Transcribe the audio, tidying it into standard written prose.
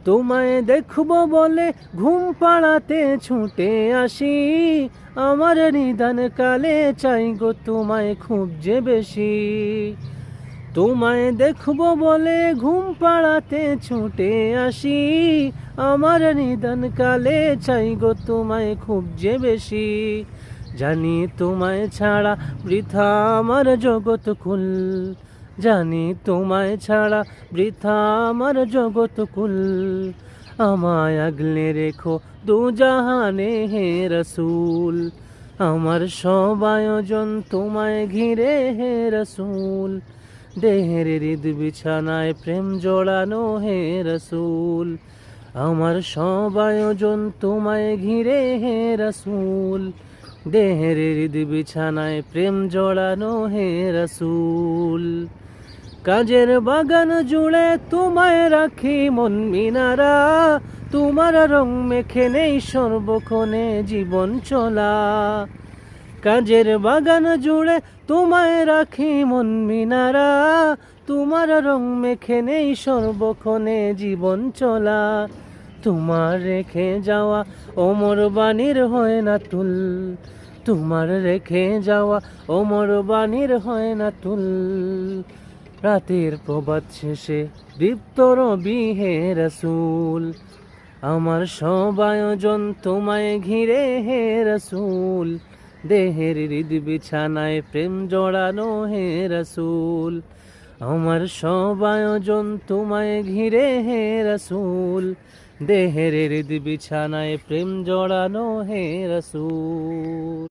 তোমায় দেখব বলে ঘুম পাড়াতে ছুটে আসি, আমার নিদান কালে চাই গো তোমায় খুব যে বেশি। তোমায় দেখব বলে ঘুম পাড়াতে ছুটে আসি, আমার নিদান কালে চাই গো তোমায় খুব যে বেশি। জানি তোমায় ছাড়া বৃথা আমার জগৎ কুল, জানি তোমায় ছাড়া বৃথা আমার জগৎ কুল। আমায় আগলে রেখো দু জাহানে হে রসুল, আমার সব আয়োজন তোমায় ঘিরে হে রসুল। দেহের হৃদ বিছানায় প্রেম জড়ানো হে রসুল, আমার সব আয়োজন তোমায় ঘিরে হে রসুল। দেহের হৃদ বিছানায় প্রেম জড়ানো হে রসুল। কাজের বাগান জুড়ে তোমায় রাখি মন মিনারা, তোমার রং মেখে নেই সর্বক্ষণে জীবন চলা। কাজের বাগান জুড়ে তোমায় রাখি মন মিনারা, তোমার রং মেখে নেই সর্বক্ষণে জীবন চলা। তোমার রেখে যাওয়া অমর বাণীর হয় না তুল, তোমার রেখে যাওয়া অমর বাণীর হয় না তুল। রাতের প্রভাত শেষে দীপ্ত রবি হে রসুল, আমার সব আয়োজন তোমায় ঘিরে হে রসুল। দেহের হৃদ বিছানায় প্রেম জড়ানো হে রসুল, আমার সব আয়োজন তোমায় ঘিরে হে রসুল। দেহের হৃদ বিছানায় প্রেম জড়ানো হে রসুল।